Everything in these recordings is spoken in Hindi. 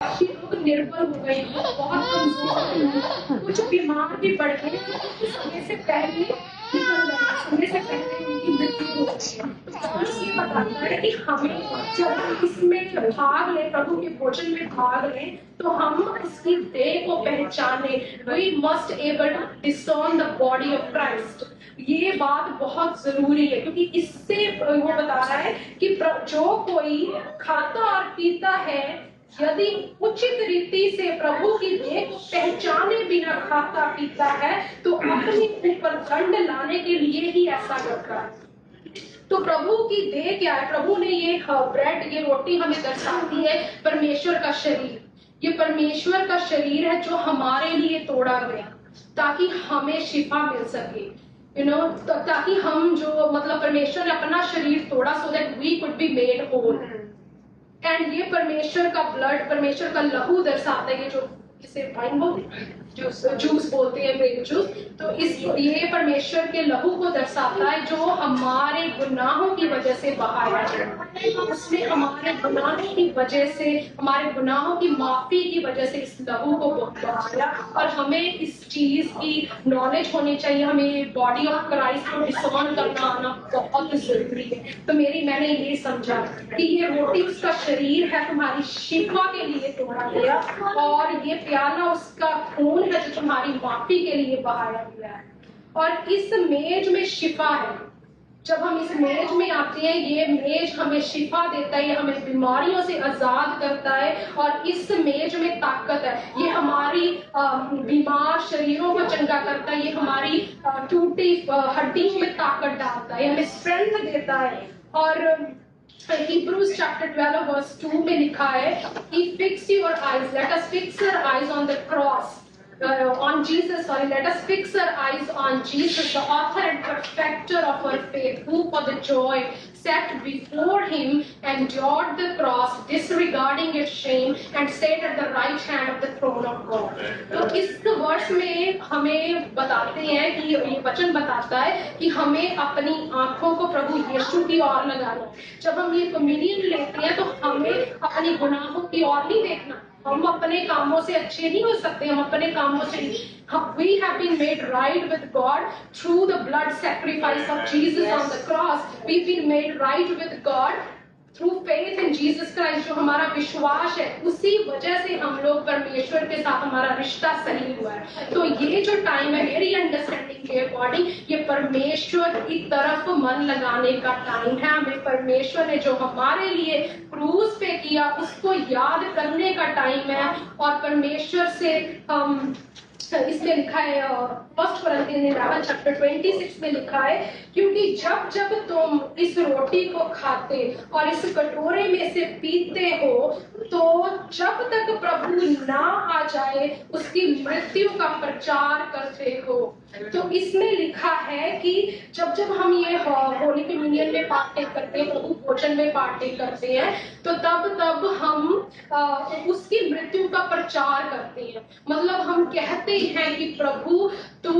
लोग निर्बल हो गए, बहुत कमजोर हो गए, कुछ बीमार भी पड़ गए, समय से पहले निकल गए, समय से पहले उनकी मृत्यु हो गई। तो कौन ये बताता है कि हमें जब हम इसमें भाग लें, प्रभु के भोजन में भाग लें, तो हम उसकी देह को पहचाने। We must able to discern the body of Christ। ये बात बहुत जरूरी है, क्योंकि इससे वो बता रहा है कि जो कोई खाता और पीता है, यदि उचित रीति से प्रभु की देह को पहचाने बिना खाता पीता है, तो अपने ऊपर दंड लाने के लिए ही ऐसा करता है। तो प्रभु की देह क्या है? प्रभु ने ये ब्रेड, ये रोटी हमें दर्शाती है परमेश्वर का शरीर। ये परमेश्वर का शरीर है जो हमारे लिए तोड़ा गया, ताकि हमें शिफा मिल सके, ताकि हम जो मतलब परमेश्वर ने अपना शरीर तोड़ा so that we could be made whole. And ये परमेश्वर का ब्लड, परमेश्वर का लहू दर्शाता है, ये जो इसे वाइन बोलते हैं, जूस बोलते हैं, ग्रेप जूस। तो ये परमेश्वर के लहू को दर्शाता है जो हमारे गुनाहों की वजह से बहाया है। उसने हमारे गुनाहों की वजह से, हमारे गुनाहों की माफी की वजह से इस लहू को बहाया। और हमें इस चीज की नॉलेज होनी चाहिए, हमें बॉडी ऑफ क्राइस्ट को डिसर्न करना आना बहुत जरूरी है। तो मैंने ये समझा कि ये रोटी उसका शरीर है, तुम्हारी शिफा के लिए तोड़ा गया, और ये प्याला उसका खून है जो तुम्हारी माफी के लिए बहाया गया है। और इस मेज में शिफा है। जब हम इस मेज में आते हैं, ये मेज हमें शिफा देता है, ये हमें बीमारियों से आजाद करता है, और इस मेज में ताकत है। ये हमारी बीमार शरीरों को चंगा करता है, ये हमारी टूटी हड्डियों में ताकत डालता है, ये हमें स्ट्रेंथ देता है। और Hebrews chapter 12 verse 2 में लिखा है कि fix your eyes, let us fix our eyes on the cross, on Jesus, sorry, let us fix our eyes on Jesus, the author and perfecter of our faith, who for the joy set before him endured the cross, disregarding its shame, and sat at the right hand of the throne of God। तो इस वर्ष में हमें बताते हैं कि ये वचन बताता है कि हमें अपनी आंखों को प्रभु यीशु की ओर लगाना है। जब हम ये कम्युनियन लेते हैं तो हमें अपनी गुनाहों की ओर नहीं देखना। हम अपने कामों से अच्छे नहीं हो सकते, हम अपने कामों से we have been made right with God through the blood sacrifice of Jesus on the cross। We've been made right with God through faith in Jesus Christ। जो हमारा विश्वास है, उसी वजह से हम लोग परमेश्वर के साथ हमारा रिश्ता सही हुआ है। तो ये जो टाइम है, मेरी अंडरस्टैंडिंग के अकॉर्डिंग, ये परमेश्वर की तरफ मन लगाने का टाइम है। हमें परमेश्वर ने जो हमारे लिए क्रूज पे किया उसको याद करने का टाइम है। और परमेश्वर से हम इसमें लिखा है 1 Corinthians चैप्टर 26 में लिखा है, क्योंकि जब जब तुम इस रोटी को खाते और इस कटोरे में से पीते हो, तो जब तक प्रभु ना आ जाए उसकी मृत्यु का प्रचार करते हो। तो इसमें लिखा है कि जब जब हम ये होली कम्युनियन में पार्टेक करते हैं, प्रभु भोजन में पार्टेक करते हैं, तो तब हम उसकी मृत्यु का प्रचार करते हैं। मतलब हम कहते हैं कि प्रभु तू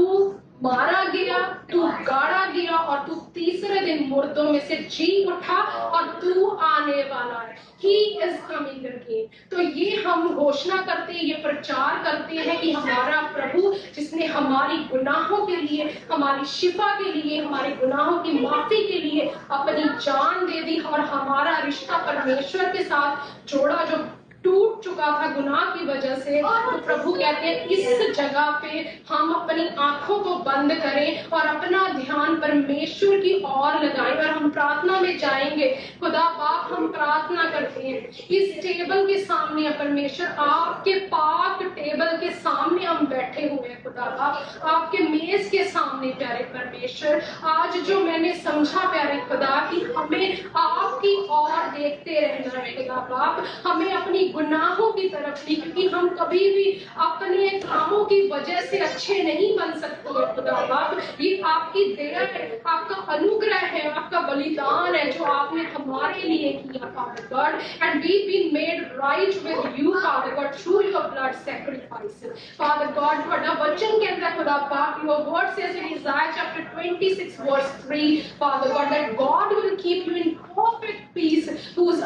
मारा गया, तू गाड़ा गया, और तू तीसरे दिन मुर्दों में से जी उठा, और तू आने वाला है। He is coming again। तो ये हम घोषणा करते हैं, ये प्रचार करते हैं कि हमारा प्रभु, जिसने हमारी गुनाहों के लिए, हमारी शिफा के लिए, हमारे गुनाहों की माफी के लिए अपनी जान दे दी, और हमारा रिश्ता परमेश्वर के साथ जोड़ा जो टूट चुका था गुनाह की वजह से। तो प्रभु कहते हैं इस जगह पे हम अपनी आंखों को बंद करें और अपना ध्यान परमेश्वर की ओर लगाएं, और हम प्रार्थना में जाएंगे। खुदा बाप, हम प्रार्थना करते हैं इस टेबल के सामने, परमेश्वर आपके पाक टेबल के सामने हम बैठे हुए हैं। खुदा बाप, आपके मेज के सामने प्यारे परमेश्वर, आज जो मैंने समझा प्यारे खुदा कि हमें आपकी ओर देखते रहना है। खुदा बाप, हमें अपनी गुनाहों की तरफ नहीं, क्योंकि हम कभी भी अपने कामों की वजह से अच्छे नहीं बन सकते हैं। खुदा बाप, ये आपकी दया है, आपका अनुग्रह है, आपका बलिदान है जो आपने हमारे लिए किया, father God. And we been made right with you father God through your blood sacrifices. Father God, ਤੁਹਾਡਾ ਵਚਨ ਕਹਿੰਦਾ ਖੁਦਾ ਪਾਕ, your word says in Isaiah chapter 26 verse 3, Father God, that God will keep you in perfect peace, whose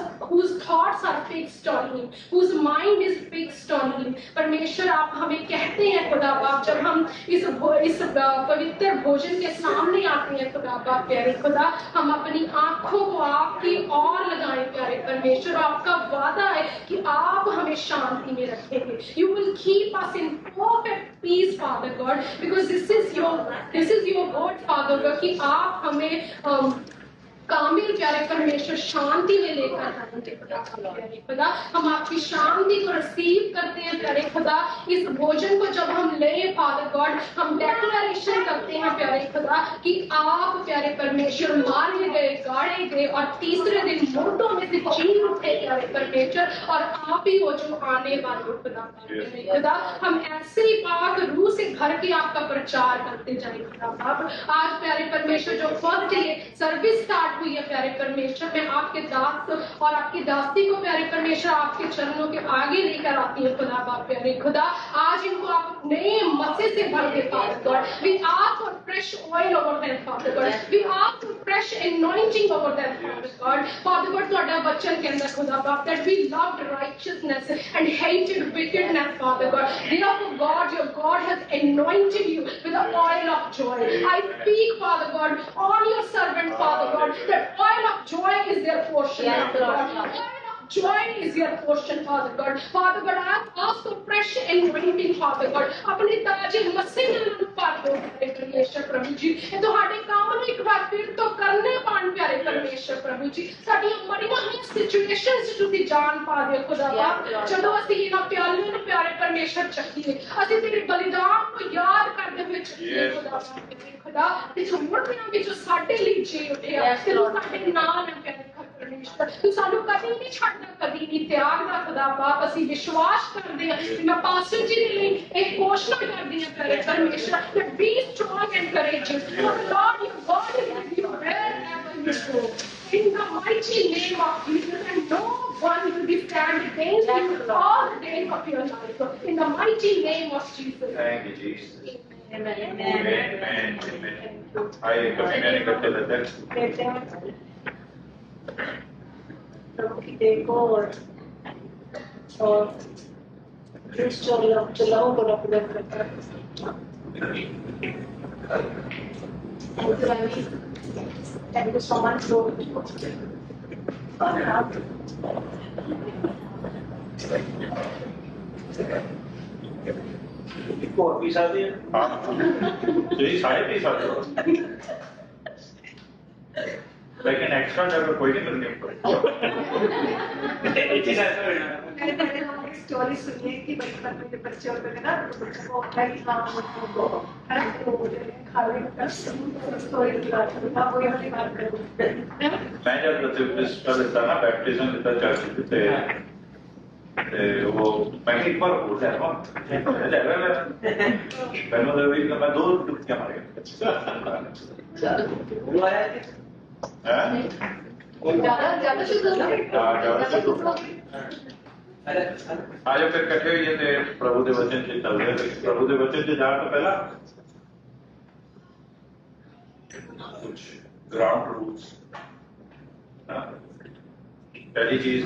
thoughts are fixed on Him, whose mind is fixed on Him. परमेश्वर आप हमें कहते हैं खुदा बाप, जब हम इस पवित्र भोजन के सामने आते हैं खुदा बाप प्यारे खुदा, हम अपनी आंखों को आपकी ओर लगाएं प्यारे परमेश्वर। आपका वादा है कि आप हमें शांति में रखेंगे। You will keep us in perfect peace, Father God, because this is your word, Father God, कि आप हमें कामिल प्यारे परमेश्वर शांति में लेकर आएंगे प्यारे खुदा। हम आपकी शांति को रिसीव करते हैं प्यारे खुदा। इस भोजन को जब हम लें Father God, हम डेक्लेरेशन करते हैं प्यारे खुदा कि आप प्यारे परमेश्वर मारे गए, गाड़े गए और तीसरे दिन मुर्दों में से जी उठे प्यारे परमेश्वर, और आप ही हो जो आने वाले खुदा प्यारे खुदा। हम ऐसे ही पाक रूह से भर के आपका प्रचार करते जाए खुदा बाप। आज प्यारे परमेश्वर जो फर्स्ट डे सर्विस स्टार्ट हुई है प्यारे परमेश्वर, मैं आपके दास और आपकी दासी को प्यारे परमेश्वर आपके चरणों के आगे लेकर आती है खुदा बाप प्यारे खुदा। आज इनको आप नए मसे से भर दे Father God. We ask for fresh oil over them Father God. We ask for fresh anointing over them Father God. Father God, ਤੁਹਾਡਾ वचन कहता है खुदा बाप that we loved righteousness and hated wickedness Father God. Therefore God, your God has anointed you with the oil of joy. I speak Father God on your servant Father God, that oil of joy is their portion Father God. Oil of joy is your portion Father God. Father God, I ask for fresh anointing Father God. अपने ताजे मसीह नाम पर दो प्यारे परमेश्वर प्रभु जी। ये ਤੁਹਾਡੇ ਕੰਮ ਨੂੰ ਇੱਕ ਵਾਰ ਫਿਰ ਤੋਂ ਕਰਨੇ ਪਾਣ ਪਿਆਰੇ ਪਰਮੇਸ਼ਰ ਪ੍ਰਭु ਜੀ। ਸਾਡੀਆਂ ਮਰੀਆਂ ਹੋਈਆਂ ਸਿਚੁਏਸ਼ਨਸ ਤੁਸੀਂ ਜਾਣ ਪਾ ਦਿਓ ਖੁਦਾ ਬਾਪ। ਜਦੋਂ ਅਸੀਂ ਇਹਨਾਂ ਪਿਆਲਿਆਂ ਨੂੰ ਪਿਆਰੇ ਪਰਮੇਸ਼ਰ ਚੱਕੀਏ, ਅਸੀਂ ਤੇਰੇ ਬਲੀਦਾਨ ਨੂੰ ਯਾਦ ਕਰਦੇ ਹੋਏ ਚੱਕੀਏ ਖੁਦਾ ਬਾਪ ਖੁਦਾ। ਤੇ ਜੋ ਮੁਰਦਿਆਂ ਵਿੱਚੋਂ ਸਾਡੇ ਲਈ ਜੀ ਉੱਠਿਆ, ਤੇ ਤੂੰ ਸਾਡੇ ਨਾਲ ਹੈ ਪਿਆਰੇ परमेश्वर। तू सानू कभी नहीं छड़ना, कभी नहीं त्यागदा खुदा बाप। ਅਸੀਂ विश्वास करते हैं। मैं पास्टर जी के लिए एक घोषणा करती हूं प्यारे परमेश्वर, that be strong and courageous, for the Lord your God is with you wherever you go, in the mighty name of Jesus, and no one will be stand against you all the days of your life, in the mighty name of Jesus. Thank you, Jesus. Amen. Amen. Amen. आइए कभी मैंने करते रहते हैं। प्रभु की देखो और चलाओ को represent करता है। Thank you so much Lord. और आप इसको और पीसा दिए। हाँ। तो ये सारे पीसा दो। लेकिन एक्स्ट्रा जगह कोई नहीं करनी मैंने स्टोरी सुनी है कि बचपन में जब बच्चे होते थे ना, तो बच्चों को कई खाने का स्टोरी की बात करता, वो वाली बात करूँ। मैं जब लेता ना बैप्टिज्म लेता चर्च थे, वो मैं एक बार हो जाए मैं 2 डुबकियां मारे। ज्यादा शुद्ध आज फिर कट्ठे हुए थे प्रभु के वचन से चल रहे थे। प्रभु के वचन से जाने तो पहला कुछ ग्राउंड रूल्स। पहली चीज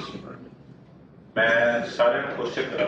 मैं सारे क्वेश्चन करा